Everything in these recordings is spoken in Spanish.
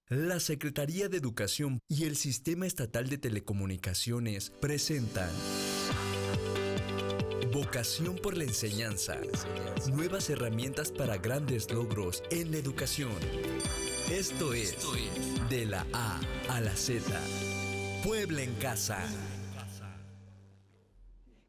La Secretaría de Educación y el Sistema Estatal de Telecomunicaciones presentan Vocación por la enseñanza. Nuevas herramientas para grandes logros en la educación. Esto es De la A a la Z. Puebla en Casa.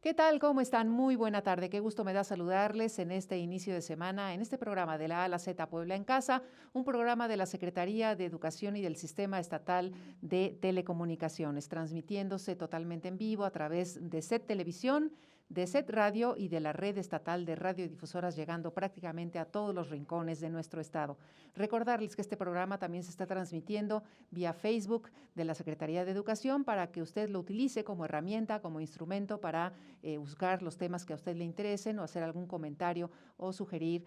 ¿Qué tal? ¿Cómo están? Muy buena tarde. Qué gusto me da saludarles en este inicio de semana, en este programa de la A a la Z Puebla en Casa, un programa de la Secretaría de Educación y del Sistema Estatal de Telecomunicaciones, transmitiéndose totalmente en vivo a través de SET Televisión, de SET Radio y de la Red Estatal de Radiodifusoras, llegando prácticamente a todos los rincones de nuestro estado. Recordarles que este programa también se está transmitiendo vía Facebook de la Secretaría de Educación para que usted lo utilice como herramienta, como instrumento para buscar los temas que a usted le interesen o hacer algún comentario o sugerir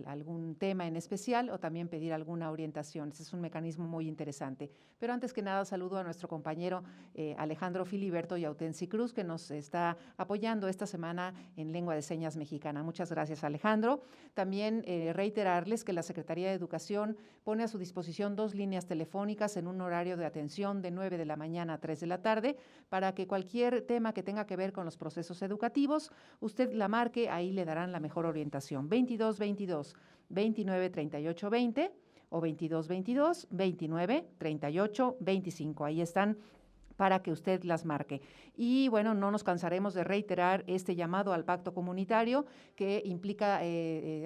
algún tema en especial o también pedir alguna orientación. Ese es un mecanismo muy interesante. Pero antes que nada, saludo a nuestro compañero Alejandro Filiberto Yautensi Cruz, que nos está apoyando esta semana en lengua de señas mexicana. Muchas gracias, Alejandro. También reiterarles que la Secretaría de Educación pone a su disposición 2 líneas telefónicas en un horario de atención de 9 de la mañana a 3 de la tarde para que cualquier tema que tenga que ver con los procesos educativos, usted la marque, ahí le darán la mejor orientación. 2222 29 38 20 o 2222 29 38 25. Ahí están para que usted las marque. Y bueno, no nos cansaremos de reiterar este llamado al pacto comunitario que implica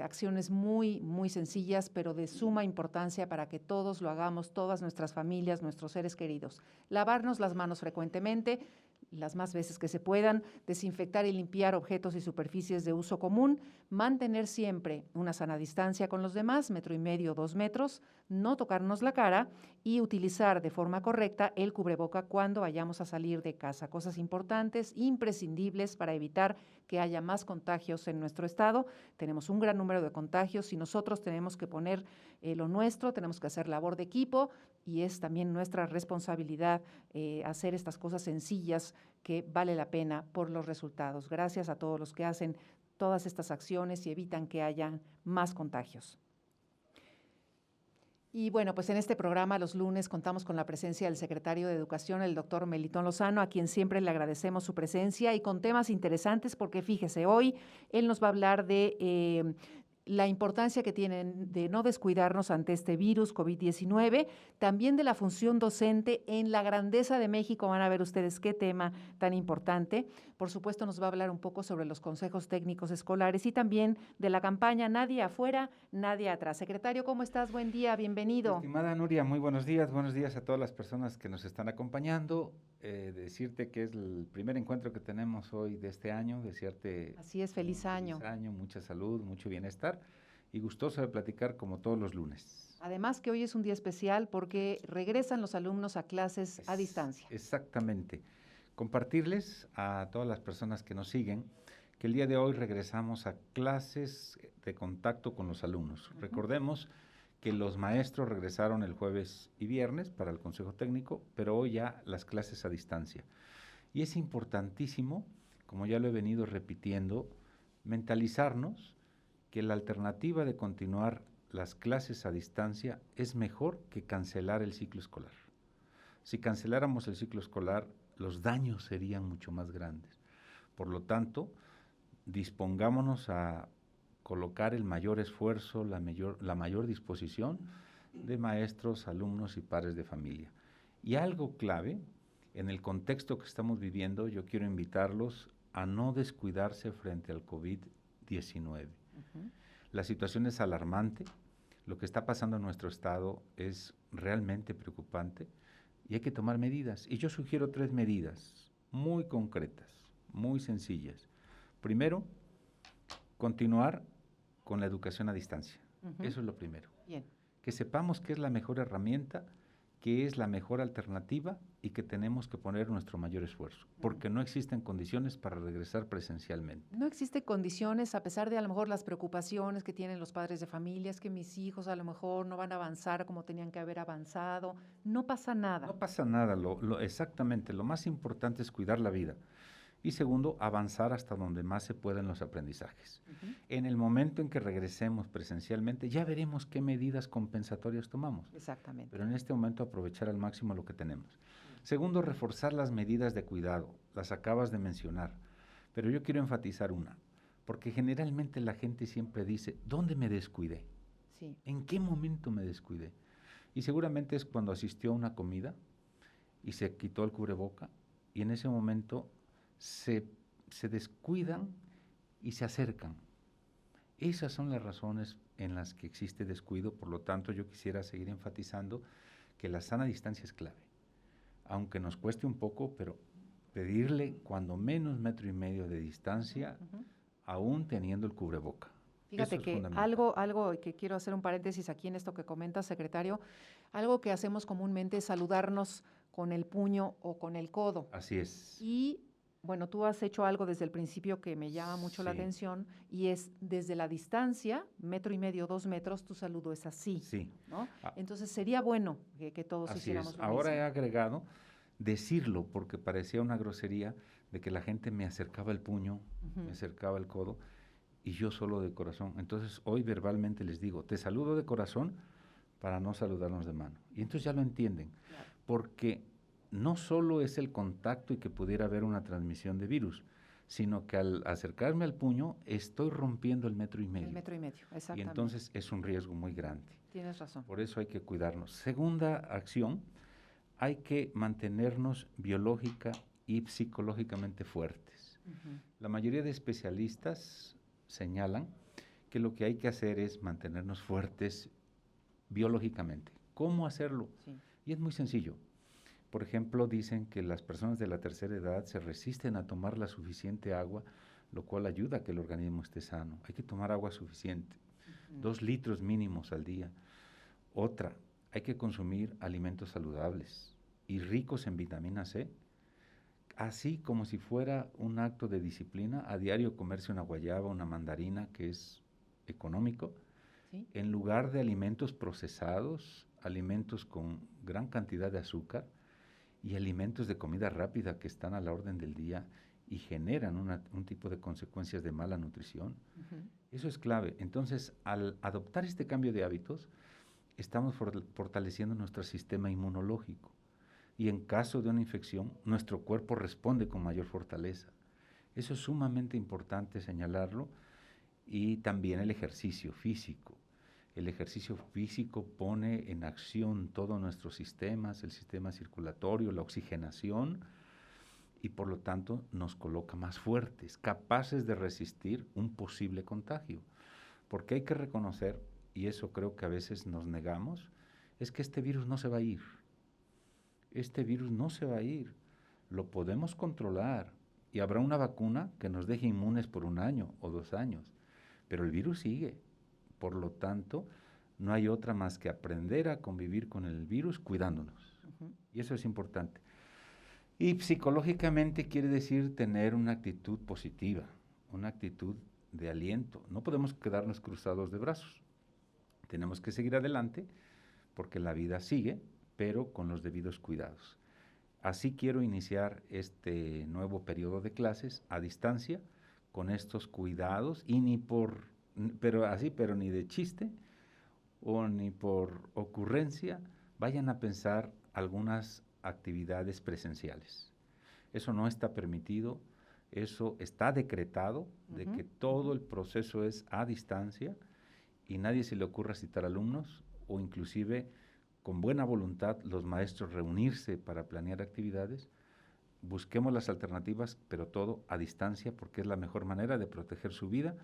acciones muy, muy sencillas, pero de suma importancia para que todos lo hagamos, todas nuestras familias, nuestros seres queridos. Lavarnos las manos frecuentemente, las más veces que se puedan, desinfectar y limpiar objetos y superficies de uso común, mantener siempre una sana distancia con los demás, 1,5 metros, 2 metros, no tocarnos la cara y utilizar de forma correcta el cubreboca cuando vayamos a salir de casa. Cosas importantes, imprescindibles para evitar que haya más contagios en nuestro estado. Tenemos un gran número de contagios y nosotros tenemos que poner lo nuestro, tenemos que hacer labor de equipo y es también nuestra responsabilidad hacer estas cosas sencillas que vale la pena por los resultados. Gracias a todos los que hacen todas estas acciones y evitan que haya más contagios. Y bueno, pues en este programa los lunes contamos con la presencia del secretario de Educación, el doctor Melitón Lozano, a quien siempre le agradecemos su presencia y con temas interesantes porque fíjese, hoy él nos va a hablar de la importancia que tienen de no descuidarnos ante este virus COVID-19, también de la función docente en la grandeza de México. Van a ver ustedes qué tema tan importante. Por supuesto, nos va a hablar un poco sobre los consejos técnicos escolares y también de la campaña Nadie afuera, nadie atrás. Secretario, ¿cómo estás? Buen día, bienvenido. Estimada Nuria, muy buenos días a todas las personas que nos están acompañando. Decirte que es el primer encuentro que tenemos hoy de este año, desearte así es, feliz año. Feliz año, mucha salud, mucho bienestar y gustoso de platicar como todos los lunes. Además que hoy es un día especial porque regresan los alumnos a clases a distancia. Exactamente. Compartirles a todas las personas que nos siguen que el día de hoy regresamos a clases de contacto con los alumnos. Recordemos que los maestros regresaron el jueves y viernes para el consejo técnico, pero hoy ya las clases a distancia. Y es importantísimo, como ya lo he venido repitiendo, mentalizarnos que la alternativa de continuar las clases a distancia es mejor que cancelar el ciclo escolar. Si canceláramos el ciclo escolar, los daños serían mucho más grandes. Por lo tanto, dispongámonos a colocar el mayor esfuerzo, la mayor disposición de maestros, alumnos y padres de familia. Y algo clave, en el contexto que estamos viviendo, yo quiero invitarlos a no descuidarse frente al COVID-19. La situación es alarmante, lo que está pasando en nuestro estado es realmente preocupante y hay que tomar medidas. Y yo sugiero 3 medidas muy concretas, muy sencillas. Primero, continuar con la educación a distancia. Eso es lo primero. Bien. Que sepamos que es la mejor herramienta, que es la mejor alternativa y que tenemos que poner nuestro mayor esfuerzo, porque no existen condiciones para regresar presencialmente. No existen condiciones, a pesar de a lo mejor las preocupaciones que tienen los padres de familia, es que mis hijos a lo mejor no van a avanzar como tenían que haber avanzado. No pasa nada. No pasa nada, exactamente. Lo más importante es cuidar la vida. Y segundo, avanzar hasta donde más se pueda en los aprendizajes. En el momento en que regresemos presencialmente, ya veremos qué medidas compensatorias tomamos. Exactamente. Pero en este momento aprovechar al máximo lo que tenemos. Segundo, reforzar las medidas de cuidado. Las acabas de mencionar. Pero yo quiero enfatizar una. Porque generalmente la gente siempre dice, ¿dónde me descuidé? Sí. ¿En qué momento me descuidé? Y seguramente es cuando asistió a una comida y se quitó el cubreboca y en ese momento se descuidan y se acercan. Esas son las razones en las que existe descuido, por lo tanto yo quisiera seguir enfatizando que la sana distancia es clave. Aunque nos cueste un poco, pero pedirle cuando menos 1,5 metros de distancia, aún teniendo el cubreboca. Fíjate que algo que quiero hacer un paréntesis aquí en esto que comenta, secretario, algo que hacemos comúnmente es saludarnos con el puño o con el codo. Así es. Y bueno, tú has hecho algo desde el principio que me llama mucho la atención y es desde la distancia, 1,5 metros, 2 metros, tu saludo es así. Sí. ¿No? Entonces sería bueno que todos así hiciéramos es. lo Ahora mismo. he agregado decirlo porque parecía una grosería de que la gente me acercaba el puño, me acercaba el codo y yo solo de corazón. Entonces hoy verbalmente les digo, te saludo de corazón para no saludarnos de mano. Y entonces ya lo entienden, porque no solo es el contacto y que pudiera haber una transmisión de virus, sino que al acercarme al puño estoy rompiendo el 1,5 metros. El 1,5 metros, exactamente. Y entonces es un riesgo muy grande. Tienes razón. Por eso hay que cuidarnos. Segunda acción, hay que mantenernos biológica y psicológicamente fuertes. La mayoría de especialistas señalan que lo que hay que hacer es mantenernos fuertes biológicamente. ¿Cómo hacerlo? Sí. Y es muy sencillo. Por ejemplo, dicen que las personas de la tercera edad se resisten a tomar la suficiente agua, lo cual ayuda a que el organismo esté sano. Hay que tomar agua suficiente, 2 litros mínimos al día. Otra, hay que consumir alimentos saludables y ricos en vitamina C, así como si fuera un acto de disciplina, a diario comerse una guayaba, una mandarina, que es económico, ¿sí? En lugar de alimentos procesados, alimentos con gran cantidad de azúcar y alimentos de comida rápida que están a la orden del día y generan un tipo de consecuencias de mala nutrición. Eso es clave. Entonces, al adoptar este cambio de hábitos, estamos fortaleciendo nuestro sistema inmunológico. Y en caso de una infección, nuestro cuerpo responde con mayor fortaleza. Eso es sumamente importante señalarlo. Y también el ejercicio físico. El ejercicio físico pone en acción todos nuestros sistemas, el sistema circulatorio, la oxigenación, y por lo tanto nos coloca más fuertes, capaces de resistir un posible contagio. Porque hay que reconocer, y eso creo que a veces nos negamos, es que este virus no se va a ir. Este virus no se va a ir. Lo podemos controlar y habrá una vacuna que nos deje inmunes por 1 año o 2 años, pero el virus sigue. Por lo tanto, no hay otra más que aprender a convivir con el virus cuidándonos. Y eso es importante. Y psicológicamente quiere decir tener una actitud positiva, una actitud de aliento. No podemos quedarnos cruzados de brazos. Tenemos que seguir adelante porque la vida sigue, pero con los debidos cuidados. Así quiero iniciar este nuevo periodo de clases a distancia, con estos cuidados y pero ni de chiste o ni por ocurrencia vayan a pensar algunas actividades presenciales. Eso no está permitido, eso está decretado de que todo el proceso es a distancia y nadie se le ocurra citar alumnos o inclusive con buena voluntad los maestros reunirse para planear actividades. Busquemos las alternativas, pero todo a distancia porque es la mejor manera de proteger su vida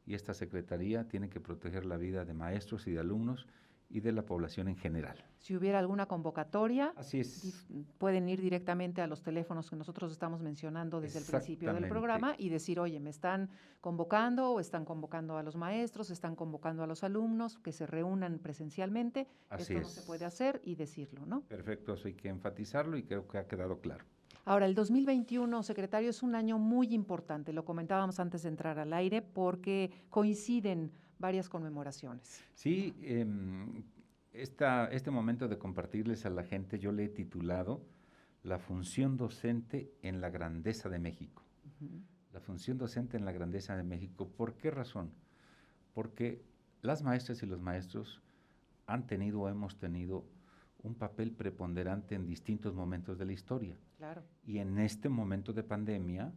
y esta Secretaría tiene que proteger la vida de maestros y de alumnos y de la población en general. Si hubiera alguna convocatoria, así es, pueden ir directamente a los teléfonos que nosotros estamos mencionando desde el principio del programa y decir, oye, me están convocando o están convocando a los maestros, están convocando a los alumnos que se reúnan presencialmente. Así Esto no se puede hacer y decirlo, ¿no? Perfecto, eso hay que enfatizarlo y creo que ha quedado claro. Ahora, el 2021, secretario, es un año muy importante, lo comentábamos antes de entrar al aire, porque coinciden varias conmemoraciones. Sí, este momento de compartirles a la gente, yo le he titulado La función docente en la grandeza de México. la función docente en la grandeza de México. ¿Por qué razón? Porque las maestras y los maestros han tenido o hemos tenido un papel preponderante en distintos momentos de la historia. Claro. Y en este momento de pandemia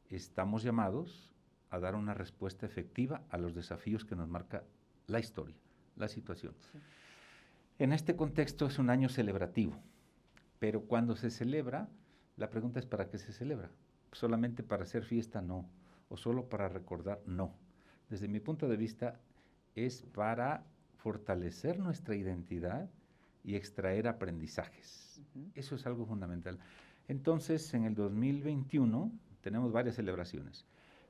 estamos llamados a dar una respuesta efectiva a los desafíos que nos marca la historia, la situación. Sí. En este contexto es un año celebrativo, pero cuando se celebra, la pregunta es ¿para qué se celebra? ¿Solamente para hacer fiesta? No. ¿O solo para recordar? No. Desde mi punto de vista es para fortalecer nuestra identidad y extraer aprendizajes. Eso es algo fundamental. Entonces, en el 2021 tenemos varias celebraciones.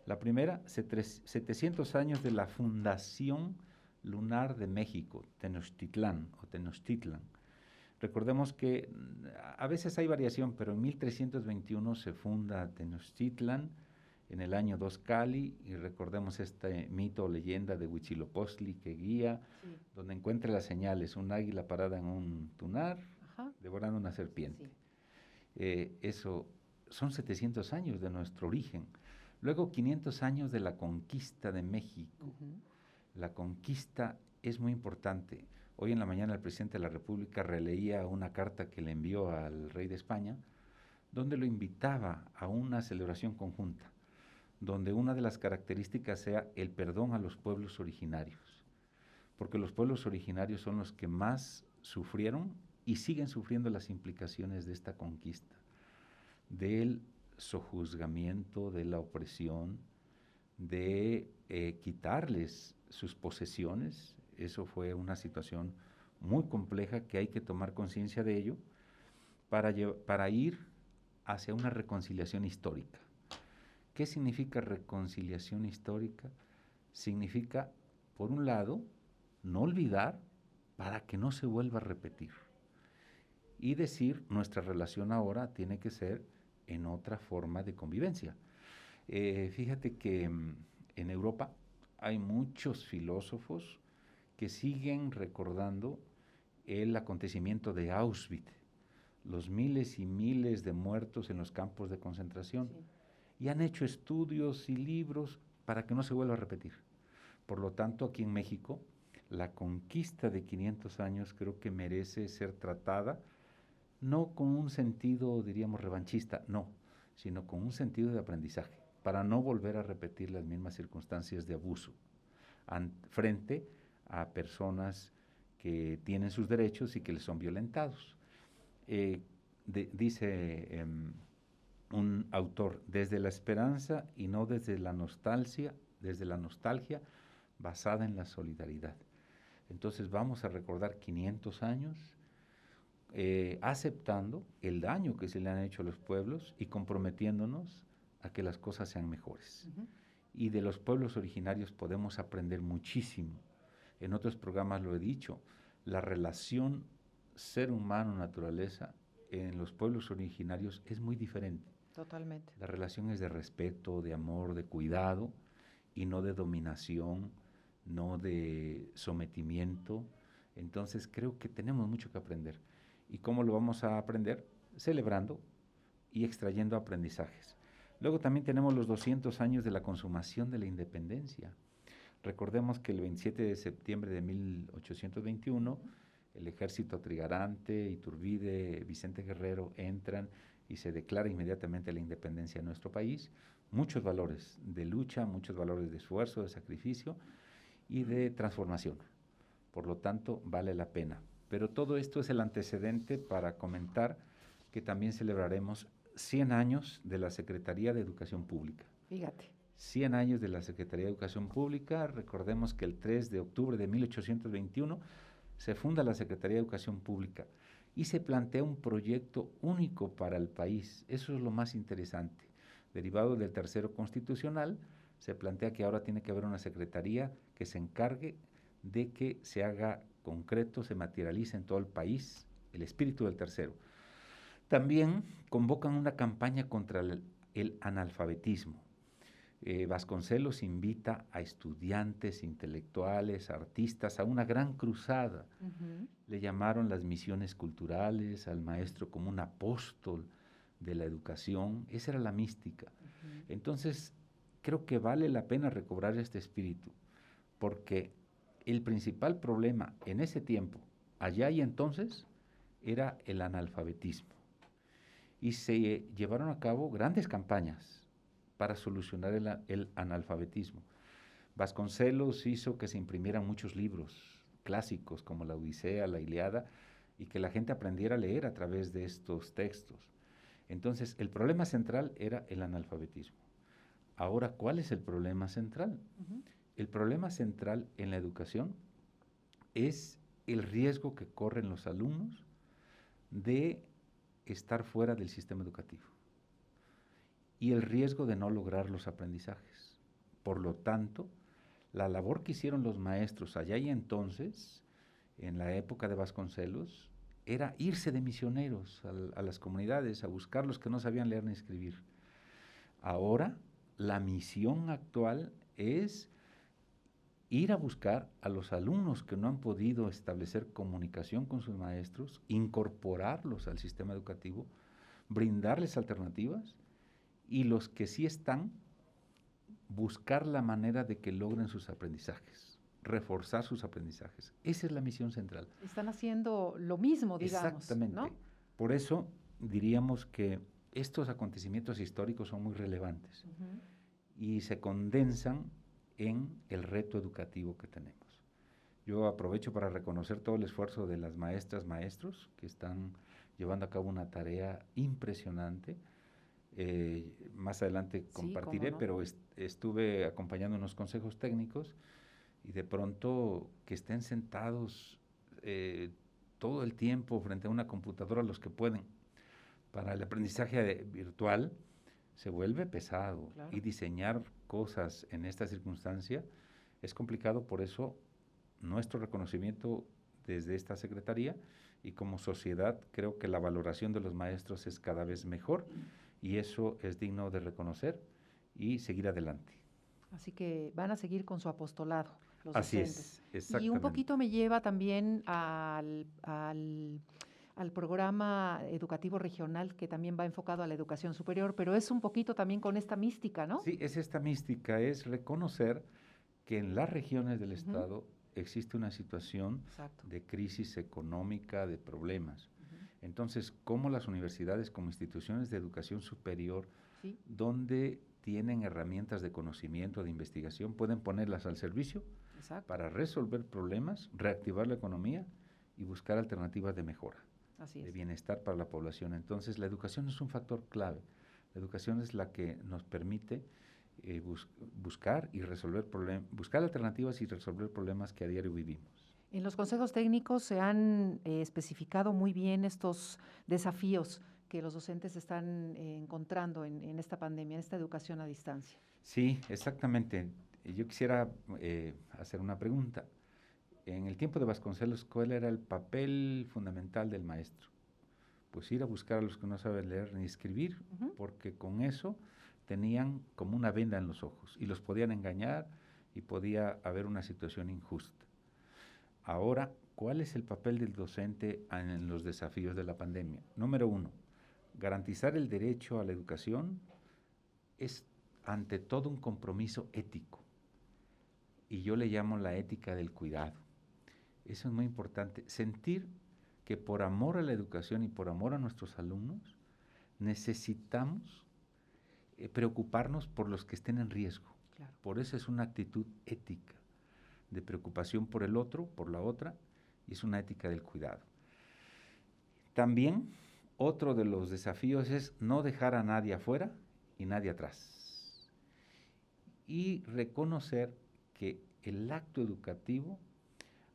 La primera, 700 años de la Fundación Lunar de México, Tenochtitlán o Tenochtitlan. Recordemos que a veces hay variación, pero en 1321 se funda Tenochtitlan, en el año 2 Cali, y recordemos este mito o leyenda de Huitzilopochtli que guía, donde encuentra las señales, un águila parada en un tunar, devorando una serpiente. Eso son 700 años de nuestro origen. Luego 500 años de la conquista de México. La conquista es muy importante. Hoy en la mañana el presidente de la República releía una carta que le envió al rey de España, donde lo invitaba a una celebración conjunta, donde una de las características sea el perdón a los pueblos originarios, porque los pueblos originarios son los que más sufrieron y siguen sufriendo las implicaciones de esta conquista, del sojuzgamiento, de la opresión, de quitarles sus posesiones. Eso fue una situación muy compleja que hay que tomar conciencia de ello para ir hacia una reconciliación histórica. ¿Qué significa reconciliación histórica? Significa, por un lado, no olvidar para que no se vuelva a repetir. Y decir, nuestra relación ahora tiene que ser en otra forma de convivencia. Fíjate que en Europa hay muchos filósofos que siguen recordando el acontecimiento de Auschwitz, los miles y miles de muertos en los campos de concentración. Sí. Y han hecho estudios y libros para que no se vuelva a repetir. Por lo tanto, aquí en México, la conquista de 500 años creo que merece ser tratada, no con un sentido, diríamos, revanchista, no, sino con un sentido de aprendizaje, para no volver a repetir las mismas circunstancias de abuso frente a personas que tienen sus derechos y que les son violentados. Dice un autor, desde la esperanza y no desde la nostalgia basada en la solidaridad. Entonces vamos a recordar 500 años aceptando el daño que se le han hecho a los pueblos y comprometiéndonos a que las cosas sean mejores. Y de los pueblos originarios podemos aprender muchísimo. En otros programas lo he dicho, la relación ser humano-naturaleza en los pueblos originarios es muy diferente. Totalmente. La relación es de respeto, de amor, de cuidado, y no de dominación, no de sometimiento. Entonces creo que tenemos mucho que aprender. ¿Y cómo lo vamos a aprender? Celebrando y extrayendo aprendizajes. Luego también tenemos los 200 años de la consumación de la independencia. Recordemos que el 27 de septiembre de 1821, el ejército trigarante, Iturbide, Vicente Guerrero entran y se declara inmediatamente la independencia de nuestro país. Muchos valores de lucha, muchos valores de esfuerzo, de sacrificio y de transformación. Por lo tanto, vale la pena. Pero todo esto es el antecedente para comentar que también celebraremos 100 años de la Secretaría de Educación Pública. Fíjate. 100 años de la Secretaría de Educación Pública. Recordemos que el 3 de octubre de 1821 se funda la Secretaría de Educación Pública y se plantea un proyecto único para el país. Eso es lo más interesante. Derivado del tercero constitucional, se plantea que ahora tiene que haber una secretaría que se encargue de que se haga concreto, se materialice en todo el país el espíritu del tercero. También convocan una campaña contra el analfabetismo. Vasconcelos invita a estudiantes, intelectuales, artistas a una gran cruzada. Le llamaron las misiones culturales, al maestro como un apóstol de la educación. Esa era la mística. Entonces, creo que vale la pena recobrar este espíritu, porque el principal problema en ese tiempo, allá y entonces, era el analfabetismo. Y se llevaron a cabo grandes campañas para solucionar el analfabetismo. Vasconcelos hizo que se imprimieran muchos libros clásicos como la Odisea, la Ilíada, y que la gente aprendiera a leer a través de estos textos. Entonces, el problema central era el analfabetismo. Ahora, ¿cuál es el problema central? El problema central en la educación es el riesgo que corren los alumnos de estar fuera del sistema educativo y el riesgo de no lograr los aprendizajes. Por lo tanto, la labor que hicieron los maestros allá y entonces, en la época de Vasconcelos, era irse de misioneros a las comunidades, a buscar los que no sabían leer ni escribir. Ahora, la misión actual es ir a buscar a los alumnos que no han podido establecer comunicación con sus maestros, incorporarlos al sistema educativo, brindarles alternativas, y los que sí están, buscar la manera de que logren sus aprendizajes, reforzar sus aprendizajes. Esa es la misión central. Están haciendo lo mismo, digamos. Exactamente. ¿No? Por eso diríamos que estos acontecimientos históricos son muy relevantes y se condensan en el reto educativo que tenemos. Yo aprovecho para reconocer todo el esfuerzo de las maestras, maestros, que están llevando a cabo una tarea impresionante. Más adelante compartiré, sí, pero estuve acompañando unos consejos técnicos y de pronto que estén sentados todo el tiempo frente a una computadora, los que pueden, para el aprendizaje virtual, se vuelve pesado. Claro. Y diseñar cosas en esta circunstancia es complicado. Por eso nuestro reconocimiento desde esta Secretaría, y como sociedad creo que la valoración de los maestros es cada vez mejor, y eso es digno de reconocer y seguir adelante. Así que van a seguir con su apostolado los Así docentes. Es, exactamente. Y un poquito me lleva también al programa educativo regional, que también va enfocado a la educación superior, pero es un poquito también con esta mística, ¿no? Sí, es esta mística, es reconocer que en las regiones del Estado existe una situación de crisis económica, de problemas. Entonces, ¿cómo las universidades como instituciones de educación superior, donde tienen herramientas de conocimiento, de investigación, pueden ponerlas al servicio para resolver problemas, reactivar la economía y buscar alternativas de mejora, de bienestar para la población? Entonces, la educación es un factor clave. La educación es la que nos permite buscar y resolver buscar alternativas y resolver problemas que a diario vivimos. En los consejos técnicos se han especificado muy bien estos desafíos que los docentes están encontrando en esta pandemia, en esta educación a distancia. Sí, exactamente. Yo quisiera hacer una pregunta. En el tiempo de Vasconcelos, ¿cuál era el papel fundamental del maestro? Pues ir a buscar a los que no saben leer ni escribir, porque con eso tenían como una venda en los ojos y los podían engañar y podía haber una situación injusta. Ahora, ¿cuál es el papel del docente en los desafíos de la pandemia? Número 1, garantizar el derecho a la educación es ante todo un compromiso ético, y yo le llamo la ética del cuidado. Eso es muy importante, sentir que por amor a la educación y por amor a nuestros alumnos necesitamos preocuparnos por los que estén en riesgo. Claro. Por eso es una actitud ética de preocupación por el otro, por la otra, y es una ética del cuidado. También otro de los desafíos es no dejar a nadie afuera y nadie atrás. Y reconocer que el acto educativo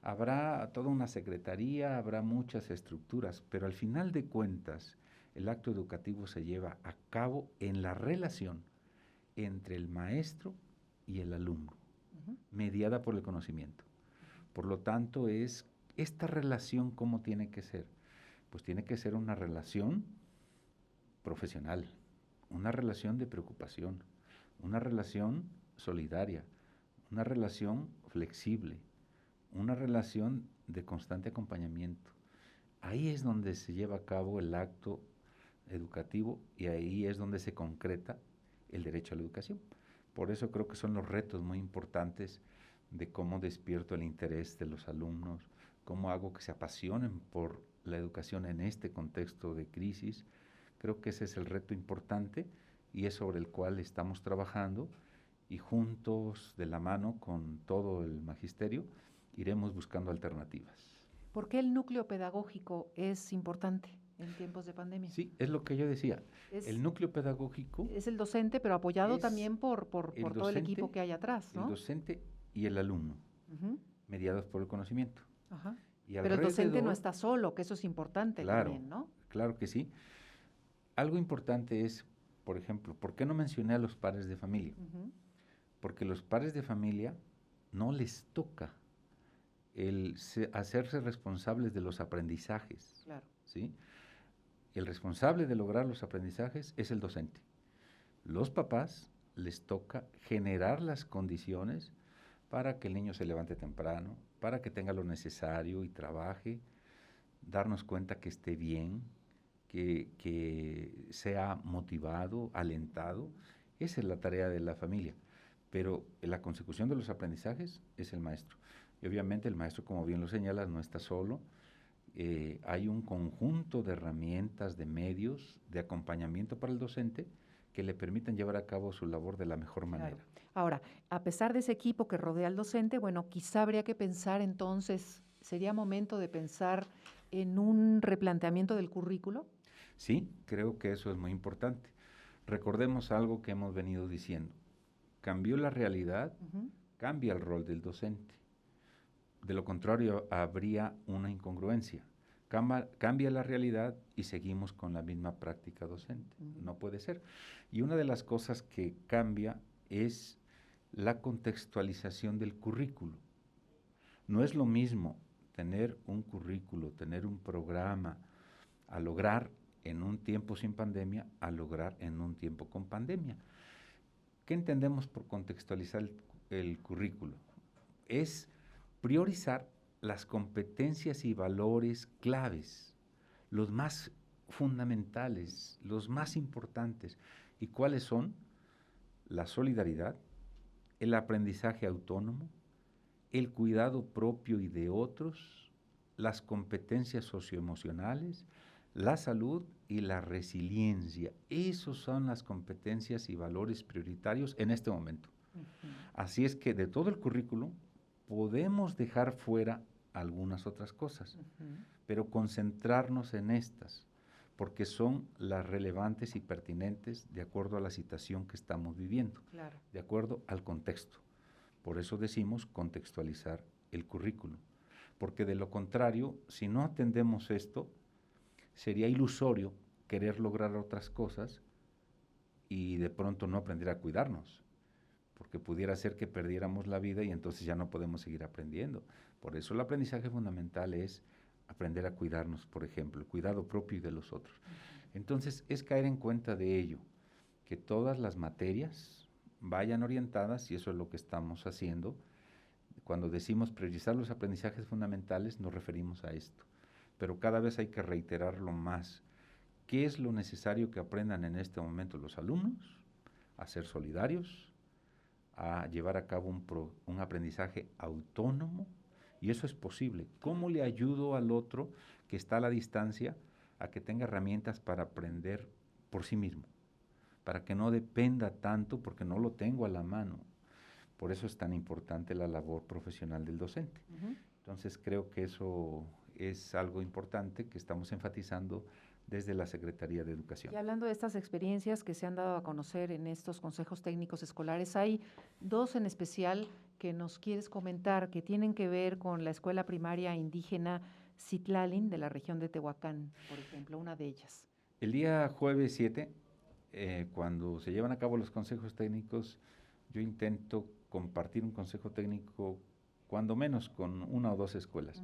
habrá toda una secretaría, habrá muchas estructuras, pero al final de cuentas el acto educativo se lleva a cabo en la relación entre el maestro y el alumno, mediada por el conocimiento. Por lo tanto, es esta relación, ¿cómo tiene que ser? Pues tiene que ser una relación profesional, una relación de preocupación, una relación solidaria, una relación flexible, una relación de constante acompañamiento. Ahí es donde se lleva a cabo el acto educativo y ahí es donde se concreta el derecho a la educación. Por eso creo que son los retos muy importantes de cómo despierto el interés de los alumnos, cómo hago que se apasionen por la educación en este contexto de crisis. Creo que ese es el reto importante y es sobre el cual estamos trabajando y juntos, de la mano con todo el magisterio, iremos buscando alternativas. ¿Por qué el núcleo pedagógico es importante en tiempos de pandemia? Sí, es lo que yo decía. El núcleo pedagógico es el docente, pero apoyado también por todo el equipo que hay atrás, ¿no? El docente y el alumno, mediados por el conocimiento. Ajá. Y pero el docente no está solo, que eso es importante también, ¿no? Claro que sí. Algo importante es, por ejemplo, ¿por qué no mencioné a los padres de familia? Porque los padres de familia no les toca el hacerse responsables de los aprendizajes. Claro. ¿Sí? El responsable de lograr los aprendizajes es el docente. Los papás les toca generar las condiciones para que el niño se levante temprano, para que tenga lo necesario y trabaje, darnos cuenta que esté bien, que sea motivado, alentado. Esa es la tarea de la familia. Pero la consecución de los aprendizajes es el maestro. Y obviamente el maestro, como bien lo señalas, no está solo. Hay un conjunto de herramientas, de medios, de acompañamiento para el docente que le permiten llevar a cabo su labor de la mejor manera. Claro. Ahora, a pesar de ese equipo que rodea al docente, bueno, quizá habría que pensar entonces, ¿sería momento de pensar en un replanteamiento del currículo? Sí, creo que eso es muy importante. Recordemos algo que hemos venido diciendo. Cambió la realidad, cambia el rol del docente. De lo contrario, habría una incongruencia. Cambia la realidad y seguimos con la misma práctica docente. No puede ser. Y una de las cosas que cambia es la contextualización del currículo. No es lo mismo tener un currículo, tener un programa, a lograr en un tiempo sin pandemia, a lograr en un tiempo con pandemia. ¿Qué entendemos por contextualizar el currículo? Es priorizar las competencias y valores claves, los más fundamentales, los más importantes. ¿Y cuáles son? La solidaridad, el aprendizaje autónomo, el cuidado propio y de otros, las competencias socioemocionales, la salud y la resiliencia. Esas son las competencias y valores prioritarios en este momento. Así es que de todo el currículo podemos dejar fuera algunas otras cosas, pero concentrarnos en estas, porque son las relevantes y pertinentes de acuerdo a la situación que estamos viviendo, de acuerdo al contexto. Por eso decimos contextualizar el currículo, porque de lo contrario, si no atendemos esto, sería ilusorio querer lograr otras cosas y de pronto no aprender a cuidarnos, porque pudiera ser que perdiéramos la vida y entonces ya no podemos seguir aprendiendo. Por eso el aprendizaje fundamental es aprender a cuidarnos, por ejemplo, el cuidado propio y de los otros. Entonces es caer en cuenta de ello, que todas las materias vayan orientadas, y eso es lo que estamos haciendo. Cuando decimos priorizar los aprendizajes fundamentales, nos referimos a esto. Pero cada vez hay que reiterarlo más. ¿Qué es lo necesario que aprendan en este momento los alumnos? A ser solidarios, a llevar a cabo un aprendizaje autónomo, y eso es posible. ¿Cómo le ayudo al otro que está a la distancia a que tenga herramientas para aprender por sí mismo? Para que no dependa tanto porque no lo tengo a la mano. Por eso es tan importante la labor profesional del docente. Entonces creo que eso es algo importante que estamos enfatizando desde la Secretaría de Educación. Y hablando de estas experiencias que se han dado a conocer en estos consejos técnicos escolares, hay dos en especial que nos quieres comentar que tienen que ver con la escuela primaria indígena Citlalin de la región de Tehuacán, por ejemplo, una de ellas. El día jueves 7, cuando se llevan a cabo los consejos técnicos, yo intento compartir un consejo técnico cuando menos con una o dos escuelas.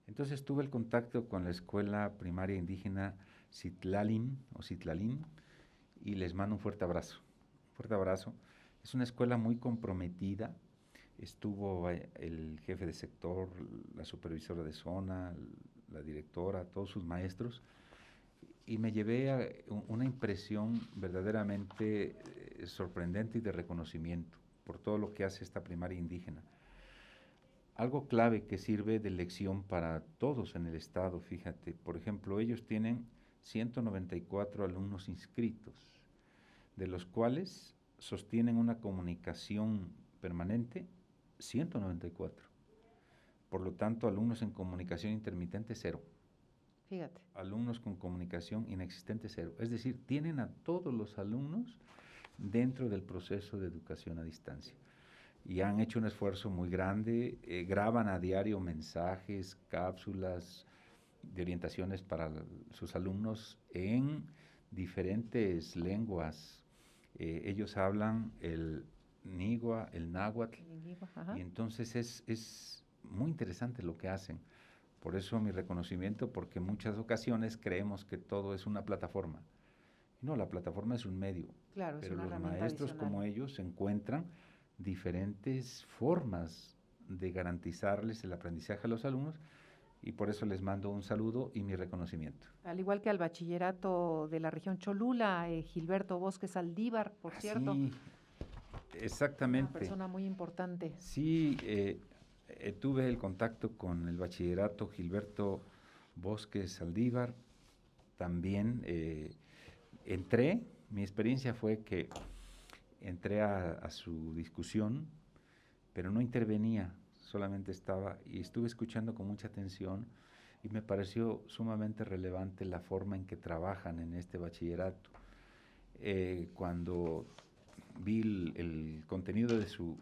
Entonces tuve el contacto con la escuela primaria indígena Citlalin y les mando un fuerte abrazo. Fuerte abrazo. Es una escuela muy comprometida. Estuvo el jefe de sector, la supervisora de zona, la directora, todos sus maestros. y me llevé a una impresión verdaderamente sorprendente y de reconocimiento por todo lo que hace esta primaria indígena. Algo clave que sirve de lección para todos en el estado, fíjate, por ejemplo, ellos tienen 194 alumnos inscritos, de los cuales sostienen una comunicación permanente 194. Por lo tanto, alumnos en comunicación intermitente, 0. Fíjate. Alumnos con comunicación inexistente, 0. Es decir, tienen a todos los alumnos dentro del proceso de educación a distancia. Y han hecho un esfuerzo muy grande, graban a diario mensajes, cápsulas de orientaciones para sus alumnos en diferentes lenguas. Ellos hablan el nigua, el náhuatl, y entonces es muy interesante lo que hacen. Por eso mi reconocimiento, porque en muchas ocasiones creemos que todo es una plataforma. No, la plataforma es un medio, claro, pero es una los maestros adicional. como ellos encuentran diferentes formas de garantizarles el aprendizaje a los alumnos, y por eso les mando un saludo y mi reconocimiento. Al igual que al bachillerato de la región Cholula, Gilberto Bosque Saldívar, por cierto. Sí, exactamente. Una persona muy importante. Sí, tuve el contacto con el bachillerato Gilberto Bosque Saldívar. También mi experiencia fue que entré a su discusión, pero no intervenía, solamente estaba y estuve escuchando con mucha atención, y me pareció sumamente relevante la forma en que trabajan en este bachillerato. Cuando vi el contenido de su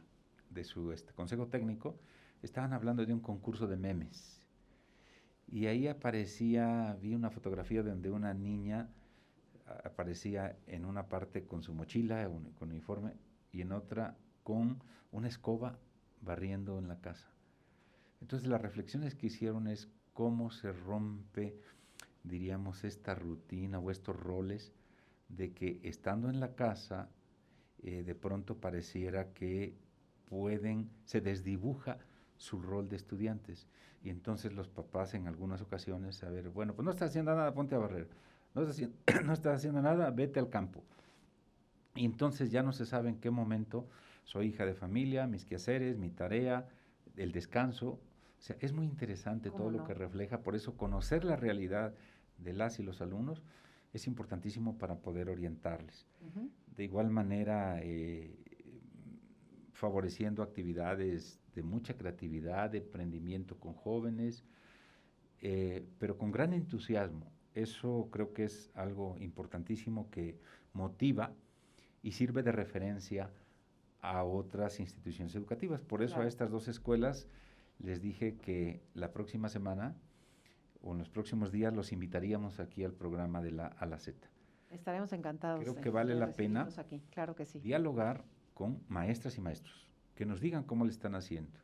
consejo técnico, estaban hablando de un concurso de memes, y ahí vi una fotografía donde una niña aparecía en una parte con su mochila, con uniforme, y en otra con una escoba barriendo en la casa. Entonces las reflexiones que hicieron es cómo se rompe, diríamos, esta rutina o estos roles de que estando en la casa, de pronto pareciera que se desdibuja su rol de estudiantes, y entonces los papás en algunas ocasiones, bueno, pues no estás haciendo nada, ponte a barrer. No estás haciendo nada, vete al campo. Y entonces ya no se sabe en qué momento soy hija de familia, mis quehaceres, mi tarea, el descanso. O sea, es muy interesante todo lo que refleja. Por eso conocer la realidad de las y los alumnos es importantísimo para poder orientarles. Uh-huh. De igual manera, favoreciendo actividades de mucha creatividad, de emprendimiento con jóvenes, pero con gran entusiasmo. Eso creo que es algo importantísimo que motiva y sirve de referencia a otras instituciones educativas. Por eso a estas 2 escuelas les dije que la próxima semana o en los próximos días los invitaríamos aquí al programa de la A a la Z. Estaremos encantados. Creo que vale la pena aquí. Claro que sí. Dialogar con maestras y maestros, que nos digan cómo le están haciendo.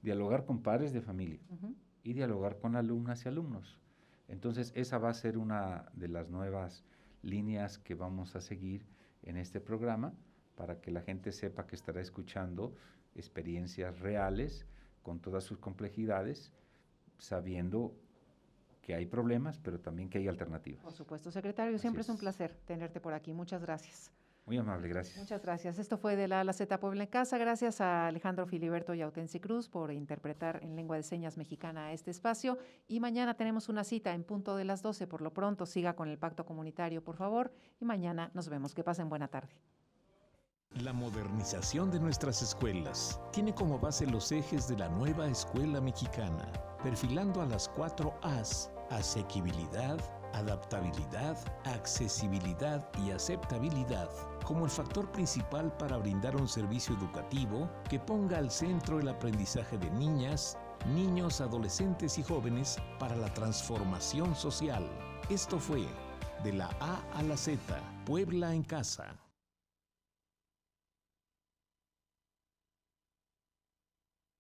Dialogar con padres de familia, uh-huh, y dialogar con alumnas y alumnos. Entonces, esa va a ser una de las nuevas líneas que vamos a seguir en este programa, para que la gente sepa que estará escuchando experiencias reales con todas sus complejidades, sabiendo que hay problemas, pero también que hay alternativas. Por supuesto, secretario, siempre es un placer tenerte por aquí. Muchas gracias. Muy amable, gracias. Muchas gracias. Esto fue de la A a la Z Puebla en Casa. Gracias a Alejandro Filiberto y Autensi Cruz por interpretar en lengua de señas mexicana este espacio. Y mañana tenemos una cita en punto de las 12. Por lo pronto, siga con el Pacto Comunitario, por favor. Y mañana nos vemos. Que pasen buena tarde. La modernización de nuestras escuelas tiene como base los ejes de la nueva escuela mexicana, perfilando a las 4 A's: asequibilidad, adaptabilidad, accesibilidad y aceptabilidad, como el factor principal para brindar un servicio educativo que ponga al centro el aprendizaje de niñas, niños, adolescentes y jóvenes para la transformación social. Esto fue de la A a la Z, Puebla en Casa.